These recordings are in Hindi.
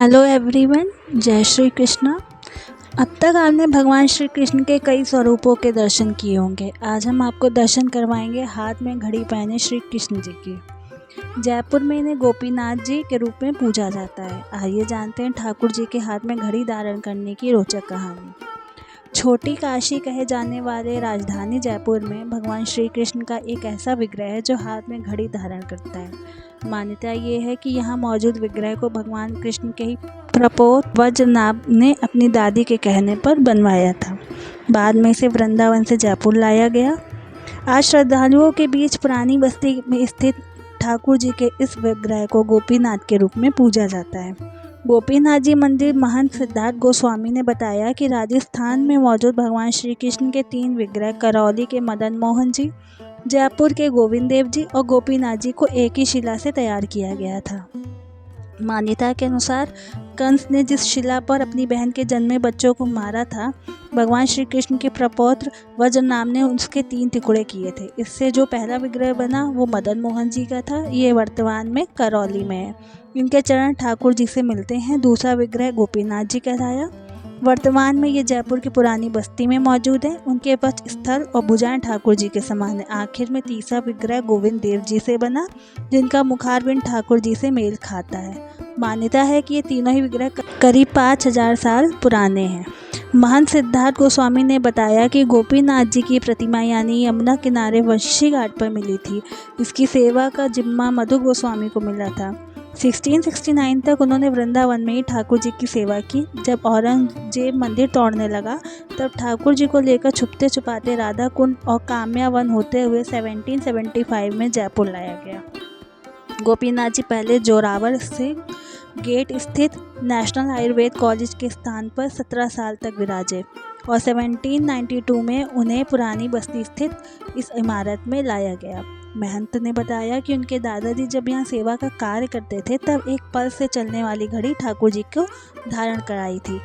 हेलो एवरीवन, जय श्री कृष्णा। अब तक आपने भगवान श्री कृष्ण के कई स्वरूपों के दर्शन किए होंगे। आज हम आपको दर्शन करवाएंगे हाथ में घड़ी पहने श्री कृष्ण जी की। जयपुर में इन्हें गोपीनाथ जी के रूप में पूजा जाता है। आइए जानते हैं ठाकुर जी के हाथ में घड़ी धारण करने की रोचक कहानी। छोटी काशी कहे जाने वाले राजधानी जयपुर में भगवान श्री कृष्ण का एक ऐसा विग्रह है जो हाथ में घड़ी धारण करता है। मान्यता ये है कि यहाँ मौजूद विग्रह को भगवान कृष्ण के ही प्रपोत वज्रनाभ ने अपनी दादी के कहने पर बनवाया था। बाद में इसे वृंदावन से जयपुर लाया गया। आज श्रद्धालुओं के बीच पुरानी बस्ती में स्थित ठाकुर जी के इस विग्रह को गोपीनाथ के रूप में पूजा जाता है। गोपीनाथ जी मंदिर महंत सिद्धार्थ गोस्वामी ने बताया कि राजस्थान में मौजूद भगवान श्री कृष्ण के 3 विग्रह करौली के मदन मोहन जी, जयपुर के गोविंद देव जी और गोपीनाथ जी को एक ही शिला से तैयार किया गया था। मान्यता के अनुसार कंस ने जिस शिला पर अपनी बहन के जन्मे बच्चों को मारा था, भगवान श्री कृष्ण के प्रपौत्र वज्रनाभ ने उसके 3 टुकड़े किए थे। इससे जो पहला विग्रह बना वो मदन मोहन जी का था। ये वर्तमान में करौली में है। इनके चरण ठाकुर जी से मिलते हैं। दूसरा विग्रह गोपीनाथ जी कहलाया। वर्तमान में ये जयपुर की पुरानी बस्ती में मौजूद है। उनके वक्ष स्थल और भुजाएं ठाकुर जी के समान है। आखिर में तीसरा विग्रह गोविंद देव जी से बना, जिनका मुखारबिंद ठाकुर जी से मेल खाता है। मान्यता है कि ये तीनों ही विग्रह करीब 5000 साल पुराने हैं। महंत सिद्धार्थ गोस्वामी ने बताया कि गोपीनाथ जी की प्रतिमा यानी यमुना किनारे वंशी घाट पर मिली थी। इसकी सेवा का जिम्मा मधु गोस्वामी को मिला था। 1669 तक उन्होंने वृंदावन में ही ठाकुर जी की सेवा की। जब औरंगजेब मंदिर तोड़ने लगा तब ठाकुर जी को लेकर छुपते छुपाते राधा कुंड और काम्या वन होते हुए 1775 में जयपुर लाया गया। गोपीनाथ जी पहले जोरावर से गेट स्थित नेशनल आयुर्वेद कॉलेज के स्थान पर 17 साल तक विराजे और 1792 में उन्हें पुरानी बस्ती स्थित इस इमारत में लाया गया। महंत ने बताया कि उनके दादाजी जब यहाँ सेवा का कार्य करते थे तब एक पल से चलने वाली घड़ी ठाकुर जी को धारण कराई थी।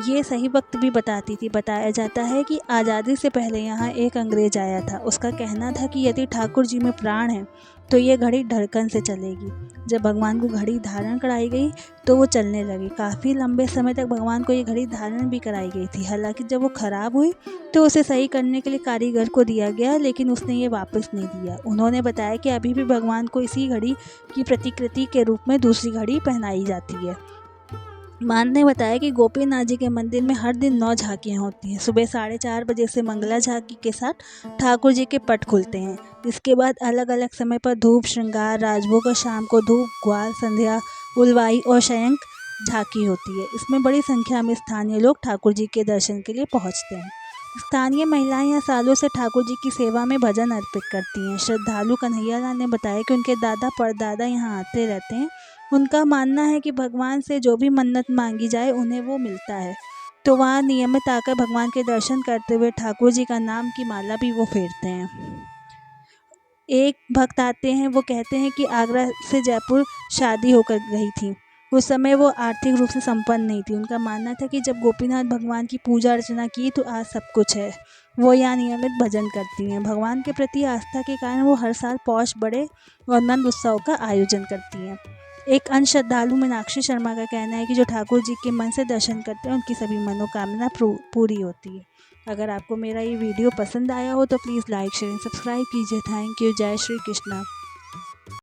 ये सही वक्त भी बताती थी। बताया जाता है कि आज़ादी से पहले यहाँ एक अंग्रेज आया था। उसका कहना था कि यदि ठाकुर जी में प्राण है तो ये घड़ी धड़कन से चलेगी। जब भगवान को घड़ी धारण कराई गई तो वो चलने लगी। काफ़ी लंबे समय तक भगवान को ये घड़ी धारण भी कराई गई थी। हालांकि जब वो ख़राब हुई तो उसे सही करने के लिए कारीगर को दिया गया, लेकिन उसने ये वापस नहीं दिया। उन्होंने बताया कि अभी भी भगवान को इसी घड़ी की प्रतिकृति के रूप में दूसरी घड़ी पहनाई जाती है। मान ने बताया कि गोपीनाथ जी के मंदिर में हर दिन 9 झांकियाँ होती हैं। सुबह 4:30 बजे से मंगला झांकी के साथ ठाकुर जी के पट खुलते हैं। इसके बाद अलग अलग समय पर धूप श्रृंगार, राजभोग और शाम को धूप, ग्वाल, संध्या, उलवाई और शयंक झांकी होती है। इसमें बड़ी संख्या में स्थानीय लोग ठाकुर जी के दर्शन के लिए पहुँचते हैं। स्थानीय महिलाएं यहाँ सालों से ठाकुर जी की सेवा में भजन अर्पित करती हैं। श्रद्धालु कन्हैयालाल ने बताया कि उनके दादा परदादा यहाँ आते रहते हैं। उनका मानना है कि भगवान से जो भी मन्नत मांगी जाए उन्हें वो मिलता है, तो वहाँ नियमित आकर भगवान के दर्शन करते हुए ठाकुर जी का नाम की माला भी वो फेरते हैं। एक भक्त आते हैं, वो कहते हैं कि आगरा से जयपुर शादी होकर गई थी। उस समय वो आर्थिक रूप से संपन्न नहीं थी। उनका मानना था कि जब गोपीनाथ भगवान की पूजा अर्चना की तो आज सब कुछ है। वो यहाँ नियमित भजन करती हैं। भगवान के प्रति आस्था के कारण वो हर साल पौष बड़े और नंद उत्सव का आयोजन करती हैं। एक अन्य श्रद्धालु मीनाक्षी शर्मा का कहना है कि जो ठाकुर जी के मन से दर्शन करते हैं उनकी सभी मनोकामना पूरी होती है। अगर आपको मेरा ये वीडियो पसंद आया हो तो प्लीज़ लाइक शेयर सब्सक्राइब कीजिए। Thank you. जय श्री कृष्णा।